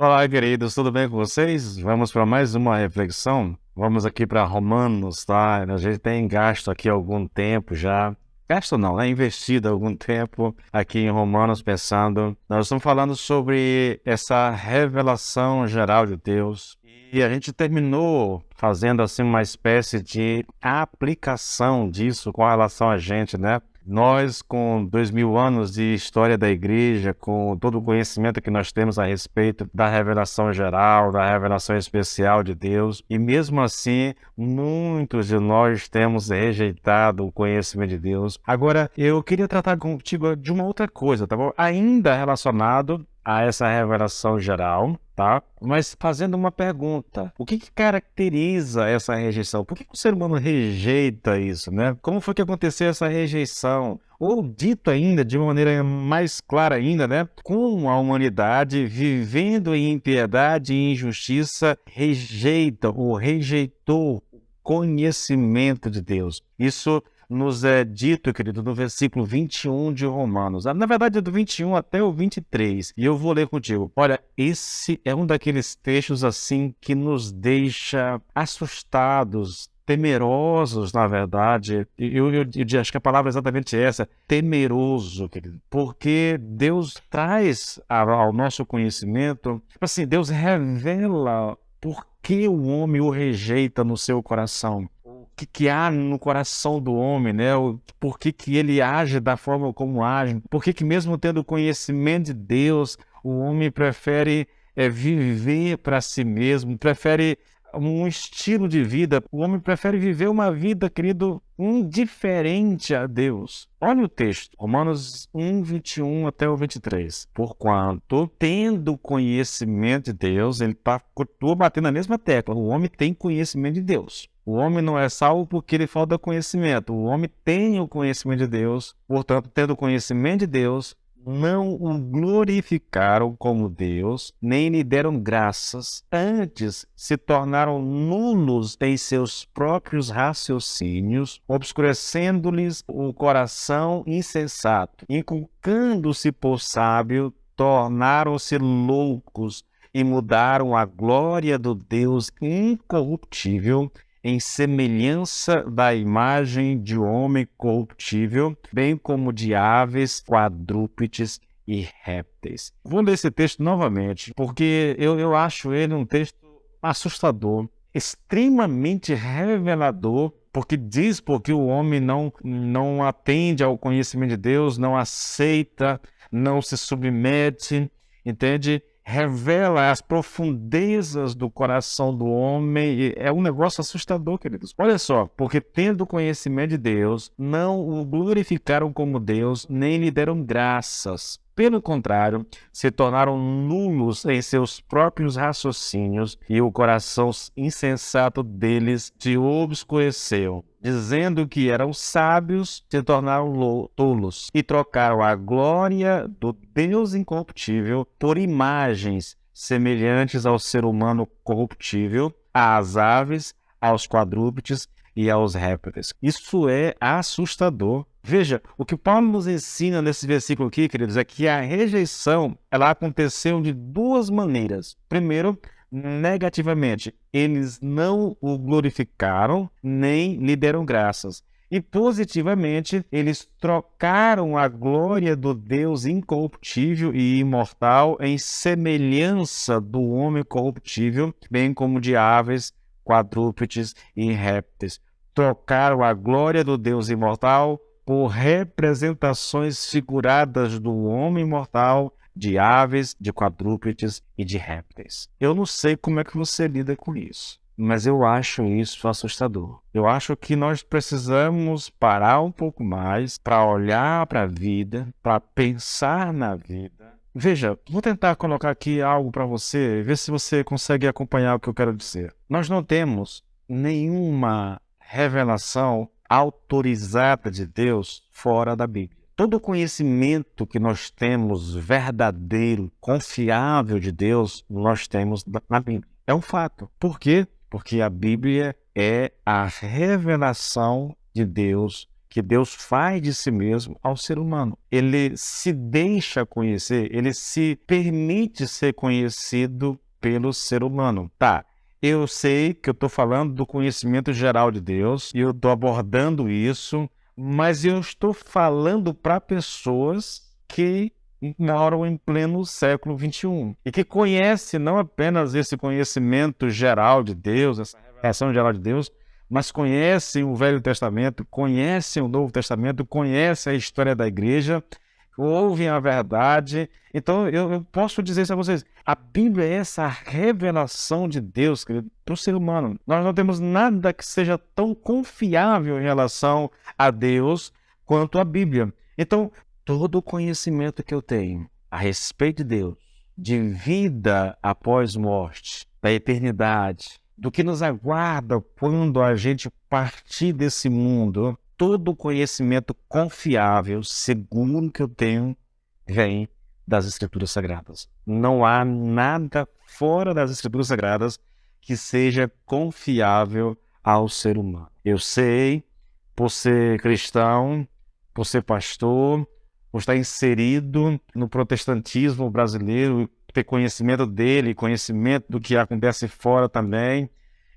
Olá, queridos, tudo bem com vocês? Vamos para mais uma reflexão. Vamos aqui para Romanos, tá? A gente tem gasto aqui algum tempo já. Gasto não, né? Investido algum tempo aqui em Romanos pensando. Nós estamos falando sobre essa revelação geral de Deus. E a gente terminou fazendo assim uma espécie de aplicação disso com relação a gente, né? Nós, com 2000 anos de história da igreja, com todo o conhecimento que nós temos a respeito da revelação geral, da revelação especial de Deus, e mesmo assim, muitos de nós temos rejeitado o conhecimento de Deus. Agora, eu queria tratar contigo de uma outra coisa, tá bom? Ainda relacionado a essa revelação geral, tá? Mas fazendo uma pergunta: o que caracteriza essa rejeição? Por que o ser humano rejeita isso, né? Como foi que aconteceu essa rejeição? Ou dito ainda de uma maneira mais clara ainda, né? Como a humanidade, vivendo em impiedade e injustiça, rejeita ou rejeitou o conhecimento de Deus. Isso nos é dito, querido, no versículo 21 de Romanos. Na verdade, é do 21 até o 23. E eu vou ler contigo. Olha, esse é um daqueles textos assim que nos deixa assustados, temerosos, na verdade. Eu acho que a palavra é exatamente essa, temeroso, querido. Porque Deus traz ao nosso conhecimento, tipo assim, Deus revela por que o homem o rejeita no seu coração. O que há no coração do homem, né? Por que ele age da forma como age? Por que mesmo tendo conhecimento de Deus, o homem prefere viver para si mesmo, prefere um estilo de vida, o homem prefere viver uma vida, querido, indiferente a Deus. Olha o texto, Romanos 1, 21 até o 23. Porquanto, tendo conhecimento de Deus, ele continua batendo na mesma tecla, o homem tem conhecimento de Deus. O homem não é salvo porque lhe falta conhecimento. O homem tem o conhecimento de Deus, portanto, tendo o conhecimento de Deus, não o glorificaram como Deus, nem lhe deram graças, antes se tornaram nulos em seus próprios raciocínios, obscurecendo-lhes o coração insensato, inculcando-se por sábio, tornaram-se loucos e mudaram a glória do Deus incorruptível em semelhança da imagem de homem corruptível, bem como de aves, quadrúpedes e répteis. Vou ler esse texto novamente, porque eu acho ele um texto assustador, extremamente revelador, porque o homem não atende ao conhecimento de Deus, não aceita, não se submete, entende? Revela as profundezas do coração do homem. E é um negócio assustador, queridos. Olha só, porque tendo conhecimento de Deus, não o glorificaram como Deus, nem lhe deram graças. Pelo contrário, se tornaram nulos em seus próprios raciocínios e o coração insensato deles se obscureceu. Dizendo que eram sábios, se tornaram tolos e trocaram a glória do Deus incorruptível por imagens semelhantes ao ser humano corruptível, às aves, aos quadrúpedes e aos répteis. Isso é assustador. Veja, o que Paulo nos ensina nesse versículo aqui, queridos, é que a rejeição ela aconteceu de duas maneiras. Primeiro, negativamente, eles não o glorificaram nem lhe deram graças. E positivamente, eles trocaram a glória do Deus incorruptível e imortal em semelhança do homem corruptível, bem como de aves, quadrúpedes e répteis. Trocaram a glória do Deus imortal por representações figuradas do homem mortal, de aves, de quadrúpedes e de répteis. Eu não sei como é que você lida com isso, mas eu acho isso assustador. Eu acho que nós precisamos parar um pouco mais para olhar para a vida, para pensar na vida. Veja, vou tentar colocar aqui algo para você, ver se você consegue acompanhar o que eu quero dizer. Nós não temos nenhuma revelação autorizada de Deus fora da Bíblia. Todo o conhecimento que nós temos verdadeiro, confiável de Deus, nós temos na Bíblia. É um fato. Por quê? Porque a Bíblia é a revelação de Deus que Deus faz de si mesmo ao ser humano. Ele se deixa conhecer, ele se permite ser conhecido pelo ser humano. Tá, eu sei que eu estou falando do conhecimento geral de Deus e eu estou abordando isso, mas eu estou falando para pessoas que moram em pleno século XXI e que conhecem não apenas esse conhecimento geral de Deus, essa revelação geral de Deus, mas conhecem o Velho Testamento, conhecem o Novo Testamento, conhecem a história da igreja, ouvem a verdade. Então, eu posso dizer isso a vocês, a Bíblia é essa revelação de Deus, querido, para o ser humano. Nós não temos nada que seja tão confiável em relação a Deus quanto a Bíblia. Então, todo o conhecimento que eu tenho a respeito de Deus, de vida após morte, da eternidade, do que nos aguarda quando a gente partir desse mundo, todo o conhecimento confiável, seguro que eu tenho, vem das Escrituras Sagradas. Não há nada fora das Escrituras Sagradas que seja confiável ao ser humano. Eu sei, por ser cristão, por ser pastor, por estar inserido no protestantismo brasileiro, ter conhecimento dele, conhecimento do que acontece fora também.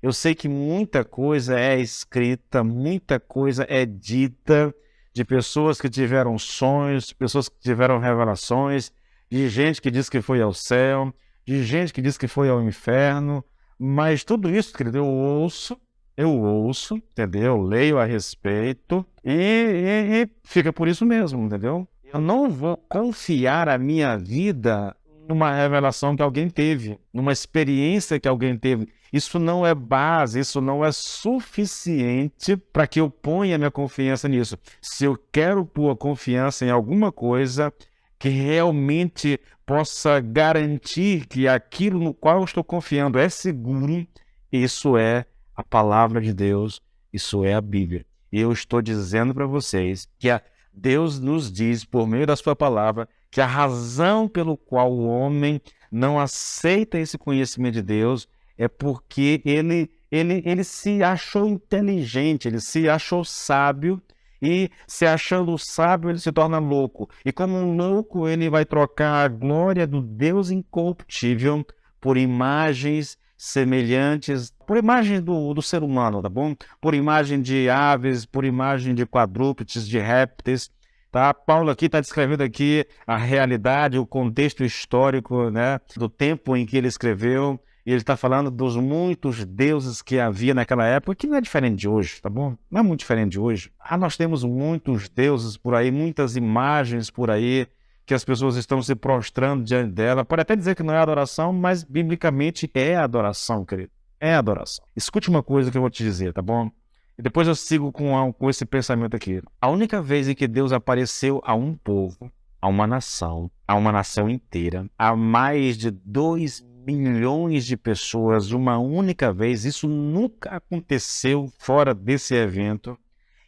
Eu sei que muita coisa é escrita, muita coisa é dita de pessoas que tiveram sonhos, pessoas que tiveram revelações, de gente que diz que foi ao céu, de gente que diz que foi ao inferno, mas tudo isso, querido, eu ouço, entendeu? Eu leio a respeito e fica por isso mesmo, entendeu? Eu não vou confiar a minha vida numa revelação que alguém teve, numa experiência que alguém teve. Isso não é base, isso não é suficiente para que eu ponha minha confiança nisso. Se eu quero pôr a confiança em alguma coisa que realmente possa garantir que aquilo no qual eu estou confiando é seguro, isso é a palavra de Deus, isso é a Bíblia. E eu estou dizendo para vocês que Deus nos diz, por meio da sua palavra, que a razão pelo qual o homem não aceita esse conhecimento de Deus é porque ele se achou inteligente, ele se achou sábio, e se achando sábio ele se torna louco. E como um louco ele vai trocar a glória do Deus incorruptível por imagens semelhantes, por imagem do ser humano, tá bom? Por imagem de aves, por imagem de quadrúpedes, de répteis, tá? Paulo aqui está descrevendo aqui a realidade, o contexto histórico, né, do tempo em que ele escreveu, e ele está falando dos muitos deuses que havia naquela época, que não é diferente de hoje, tá bom? Não é muito diferente de hoje. Nós temos muitos deuses por aí, muitas imagens por aí, que as pessoas estão se prostrando diante dela. Pode até dizer que não é adoração, mas biblicamente é adoração, querido. É adoração. Escute uma coisa que eu vou te dizer, tá bom? E depois eu sigo com esse pensamento aqui. A única vez em que Deus apareceu a um povo, a uma nação inteira, a mais de 2 milhões de pessoas, uma única vez, isso nunca aconteceu fora desse evento.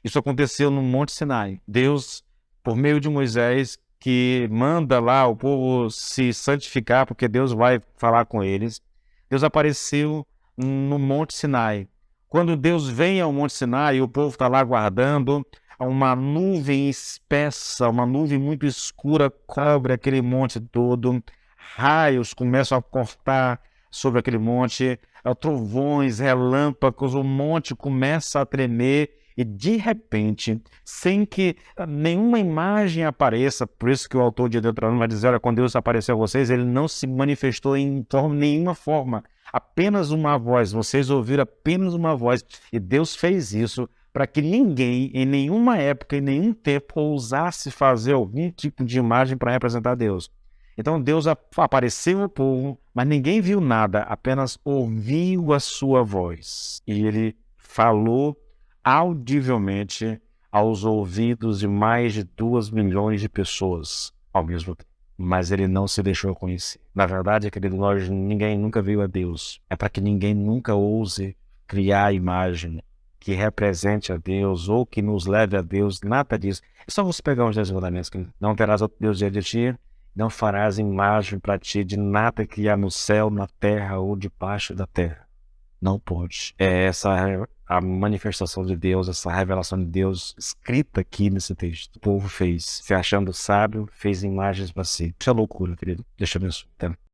Isso aconteceu no Monte Sinai. Deus, por meio de Moisés, que manda lá o povo se santificar, porque Deus vai falar com eles. Deus apareceu no Monte Sinai. Quando Deus vem ao Monte Sinai, o povo está lá aguardando, uma nuvem espessa, uma nuvem muito escura cobre aquele monte todo, raios começam a cortar sobre aquele monte, trovões, relâmpagos, o monte começa a tremer, e de repente, sem que nenhuma imagem apareça, por isso que o autor de Deuteronômio vai dizer, olha, quando Deus apareceu a vocês, ele não se manifestou em nenhuma forma, apenas uma voz, vocês ouviram apenas uma voz, e Deus fez isso para que ninguém, em nenhuma época, em nenhum tempo, ousasse fazer algum tipo de imagem para representar Deus. Então Deus apareceu ao povo, mas ninguém viu nada, apenas ouviu a sua voz, e ele falou audivelmente aos ouvidos de mais de 2 milhões de pessoas ao mesmo tempo. Mas ele não se deixou conhecer. Na verdade, querido, ninguém nunca viu a Deus. É para que ninguém nunca ouse criar imagem que represente a Deus ou que nos leve a Deus, nada disso. É só você pegar os 10 mandamentos. Não terás outro Deus diante de ti, não farás imagem para ti de nada que há no céu, na terra ou debaixo da terra. Não pode. É essa a manifestação de Deus, essa revelação de Deus escrita aqui nesse texto. O povo fez, se achando sábio, fez imagens para si. Isso é loucura, querido. Deixa eu abençoe.